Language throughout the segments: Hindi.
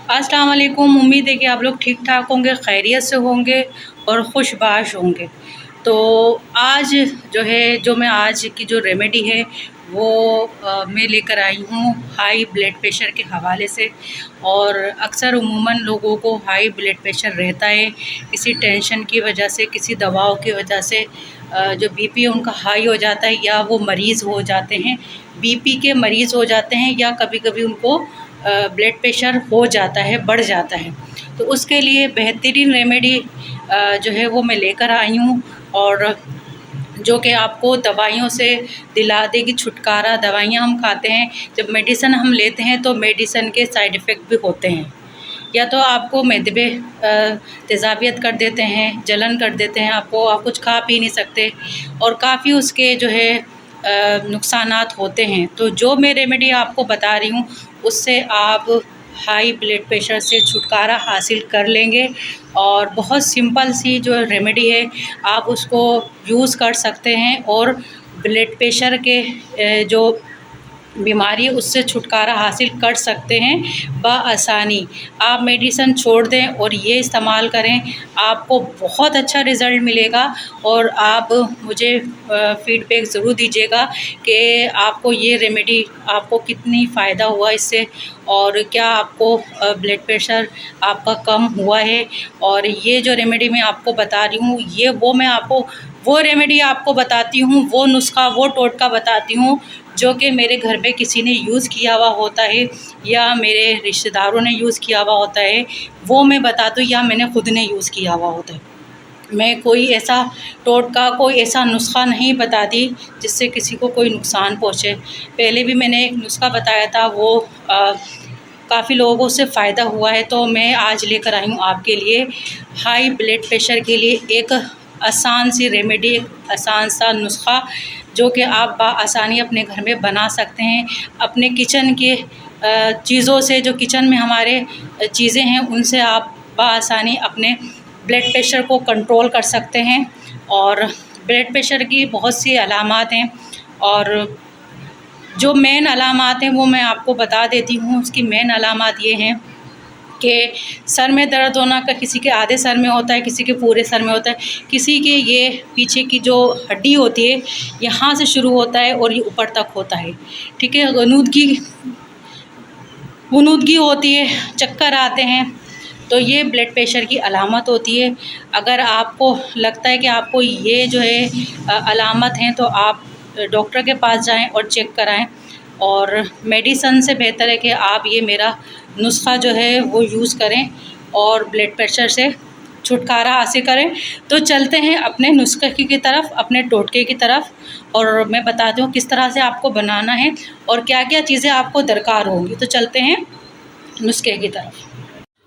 अस्सलाम वालेकुम। उम्मीद है कि आप लोग ठीक ठाक होंगे, खैरियत से होंगे और खुशबाश होंगे। तो आज जो मैं आज की जो रेमेडी है वो मैं लेकर आई हूँ हाई ब्लड प्रेशर के हवाले से। और अक्सर उमूमन लोगों को हाई ब्लड प्रेशर रहता है किसी टेंशन की वजह से, किसी दवाओं की वजह से। जो बीपी है उनका हाई हो जाता है, या वो मरीज़ हो जाते हैं, बीपी के मरीज़ हो जाते हैं, या कभी कभी उनको ब्लड प्रेशर हो जाता है, बढ़ जाता है। तो उसके लिए बेहतरीन रेमेडी जो है वो मैं लेकर आई हूँ, और जो कि आपको दवाइयों से दिला देगी छुटकारा। दवाइयाँ हम खाते हैं, जब मेडिसिन हम लेते हैं तो मेडिसिन के साइड इफ़ेक्ट भी होते हैं। या तो आपको मैदे में तेज़ाबियत कर देते हैं, जलन कर देते हैं, आप कुछ खा पी नहीं सकते, और काफ़ी उसके जो है नुकसानात होते हैं। तो जो मैं रेमेडी आपको बता रही हूँ उससे आप हाई ब्लड प्रेशर से छुटकारा हासिल कर लेंगे। और बहुत सिंपल सी जो रेमेडी है, आप उसको यूज़ कर सकते हैं और ब्लड प्रेशर के जो बीमारी है उससे छुटकारा हासिल कर सकते हैं बआसानी। आप मेडिसिन छोड़ दें और ये इस्तेमाल करें, आपको बहुत अच्छा रिज़ल्ट मिलेगा। और आप मुझे फ़ीडबैक ज़रूर दीजिएगा कि आपको ये रेमेडी आपको कितनी फ़ायदा हुआ इससे, और क्या आपको ब्लड प्रेशर आपका कम हुआ है। और ये जो रेमेडी मैं आपको बता रही हूँ, ये मैं आपको वो रेमेडी आपको बताती हूँ, वो नुस्ख़ा, वो टोटका बताती हूँ जो कि मेरे घर में किसी ने यूज़ किया हुआ होता है, या मेरे रिश्तेदारों ने यूज़ किया हुआ होता है, वो मैं बताती हूँ, या मैंने ख़ुद ने यूज़ किया हुआ होता है। मैं कोई ऐसा टोटका, कोई ऐसा नुस्ख़ा नहीं बताती जिससे किसी को कोई नुकसान पहुँचे। पहले भी मैंने एक नुस्ख़ा बताया था, वो काफ़ी लोगों को उससे फ़ायदा हुआ है। तो मैं आज लेकर आई हूँ आपके लिए हाई ब्लड प्रेशर के लिए एक आसान सी रेमेडी, एक आसान सा नुस्ख़ा जो कि आप बआसानी अपने घर में बना सकते हैं। अपने किचन के चीज़ों से, जो किचन में हमारे चीज़ें हैं, उनसे आप बआसानी अपने ब्लड प्रेशर को कंट्रोल कर सकते हैं। और ब्लड प्रेशर की बहुत सी अलामात हैं, और जो मेन अलामात हैं वो मैं आपको बता देती हूँ। उसकी मेन अलामात ये हैं कि सर में दर्द होना का, किसी के आधे सर में होता है, किसी के पूरे सर में होता है, किसी के ये पीछे की जो हड्डी होती है यहाँ से शुरू होता है और ये ऊपर तक होता है, ठीक है। गनुदगी होती है, चक्कर आते हैं, तो ये ब्लड प्रेशर की अलामत होती है। अगर आपको लगता है कि आपको ये जो है अलामत हैं, तो आप डॉक्टर के पास जाएं और चेक कराएं। और मेडिसन से बेहतर है कि आप ये मेरा नुस्ख़ा जो है वो यूज़ करें और ब्लड प्रेशर से छुटकारा हासिल करें। तो चलते हैं अपने नुस्खे की तरफ, अपने टोटके की तरफ, और मैं बताती हूँ किस तरह से आपको बनाना है और क्या क्या चीज़ें आपको दरकार होंगी। तो चलते हैं नुस्खे की तरफ।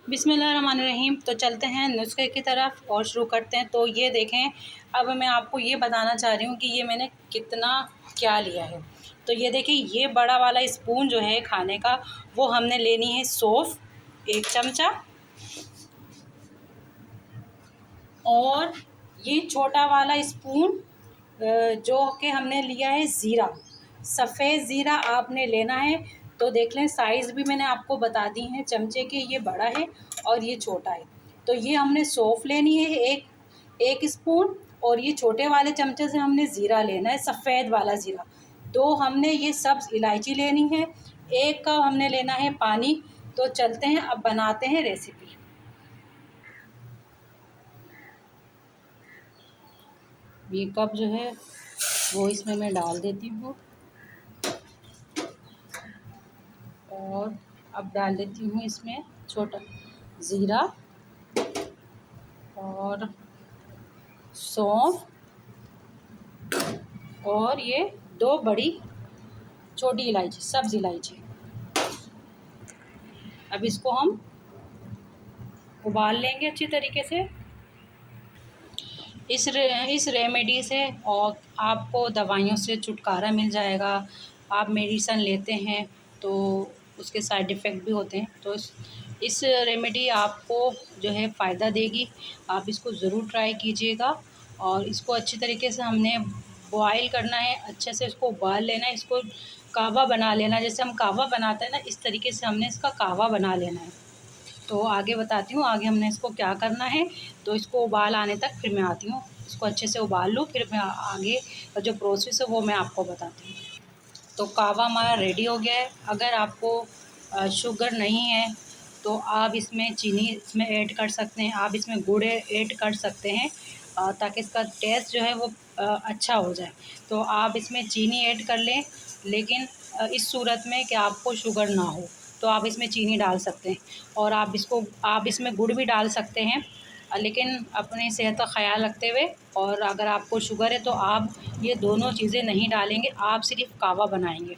बिस्मिल्लाहिर्रहमानिर्रहीम। तो चलते हैं नुस्खे की तरफ और शुरू करते हैं। तो ये देखें, अब मैं आपको ये बताना चाह रही हूँ कि ये मैंने कितना क्या लिया है। तो ये देखिए, ये बड़ा वाला स्पून जो है खाने का, वो हमने लेनी है सौंफ 1 चमचा, और ये छोटा वाला स्पून जो कि हमने लिया है ज़ीरा, सफ़ेद ज़ीरा आपने लेना है। तो देख लें, साइज़ भी मैंने आपको बता दी है चमचे के, ये बड़ा है और ये छोटा है। तो ये हमने सौंफ लेनी है एक स्पून, और ये छोटे वाले चमचे से हमने ज़ीरा लेना है, सफ़ेद वाला ज़ीरा। तो हमने ये सब्ज़ इलायची लेनी है, 1 कप हमने लेना है पानी। तो चलते हैं, अब बनाते हैं रेसिपी। ये कप जो है वो इसमें मैं डाल देती हूँ, और अब डाल देती हूँ इसमें छोटा ज़ीरा और सौंफ, और ये 2 बड़ी छोटी इलायची, सब्ज़ इलायची। अब इसको हम उबाल लेंगे अच्छी तरीके से। इस रेमेडी से और आपको दवाइयों से छुटकारा मिल जाएगा। आप मेडिसन लेते हैं तो उसके साइड इफ़ेक्ट भी होते हैं, तो इस रेमेडी आपको जो है फ़ायदा देगी। आप इसको ज़रूर ट्राई कीजिएगा। और इसको अच्छी तरीके से हमने बॉयल करना है, अच्छे से इसको उबाल लेना है, इसको कहवा बना लेना है। जैसे हम कहवा बनाते हैं ना, इस तरीके से हमने इसका कहवा बना लेना है। तो आगे बताती हूँ, आगे हमने इसको क्या करना है। तो इसको उबाल आने तक फिर मैं आती हूँ, इसको अच्छे से उबाल लूँ, फिर मैं आगे का जो प्रोसेस है वो मैं आपको बताती हूँ। तो कहवा हमारा रेडी हो गया है। अगर आपको शुगर नहीं है तो आप इसमें चीनी इसमें ऐड कर सकते हैं, आप इसमें गुड़ ऐड कर सकते हैं, ताकि इसका टेस्ट जो है वो अच्छा हो जाए। तो आप इसमें चीनी ऐड कर लें, लेकिन इस सूरत में कि आपको शुगर ना हो तो आप इसमें चीनी डाल सकते हैं। और आप इसमें गुड़ भी डाल सकते हैं, लेकिन अपनी सेहत का ख़्याल रखते हुए। और अगर आपको शुगर है तो आप ये दोनों चीज़ें नहीं डालेंगे, आप सिर्फ कहवा बनाएंगे।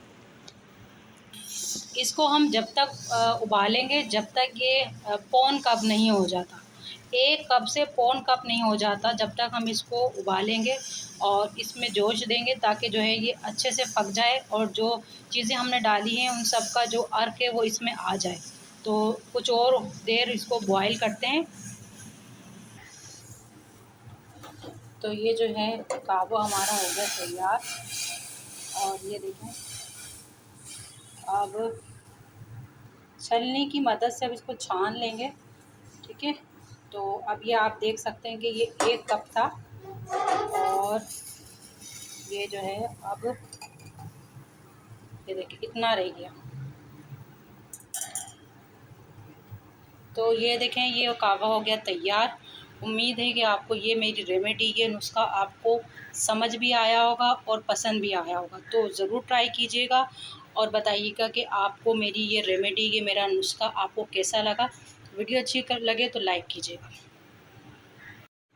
इसको हम जब तक उबालेंगे जब तक ये पौन कप नहीं हो जाता, 1 कप से पौन कप नहीं हो जाता, जब तक हम इसको उबालेंगे और इसमें जोश देंगे, ताकि जो है ये अच्छे से पक जाए और जो चीज़ें हमने डाली हैं उन सब का जो अर्क है वो इसमें आ जाए। तो कुछ और देर इसको बॉयल करते हैं। तो ये जो है कहवा हमारा हो गया तैयार, और ये देखें अब छलनी की मदद से अब इसको छान लेंगे, ठीक है। तो अब ये आप देख सकते हैं कि ये 1 कप था, और ये जो है अब ये देखिए कितना रह गया। तो ये देखें ये कहवा हो गया तैयार। उम्मीद है कि आपको ये मेरी रेमेडी, ये नुस्खा आपको समझ भी आया होगा और पसंद भी आया होगा। तो ज़रूर ट्राई कीजिएगा और बताइएगा कि आपको मेरी ये रेमेडी, ये मेरा नुस्खा आपको कैसा लगा। वीडियो अच्छी लगे तो लाइक कीजिएगा।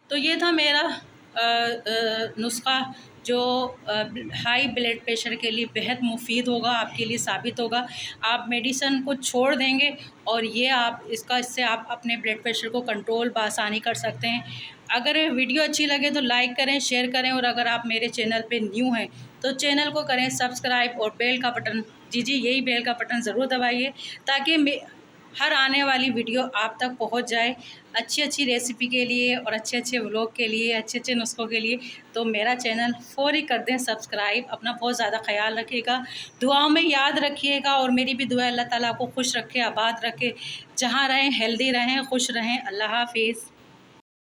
तो ये था मेरा नुस्खा जो हाई ब्लड प्रेशर के लिए बेहद मुफीद होगा, आपके लिए साबित होगा। आप मेडिसिन को छोड़ देंगे और ये इससे आप अपने ब्लड प्रेशर को कंट्रोल बआसानी कर सकते हैं। अगर वीडियो अच्छी लगे तो लाइक करें, शेयर करें, और अगर आप मेरे चैनल पे न्यू हैं तो चैनल को करें सब्सक्राइब, और बेल का बटन यही बेल का बटन ज़रूर दबाइए, ताकि हर आने वाली वीडियो आप तक पहुंच जाए, अच्छी अच्छी रेसिपी के लिए और अच्छे अच्छे व्लॉग के लिए, अच्छे अच्छे नुस्खों के लिए। तो मेरा चैनल फ़ौरी कर दें सब्सक्राइब। अपना बहुत ज़्यादा ख्याल रखिएगा, दुआओं में याद रखिएगा, और मेरी भी दुआ अल्लाह ताला को खुश रखे, आबाद रखे, जहाँ रहें हेल्दी रहें, खुश रहें। अल्लाह हाफिज़।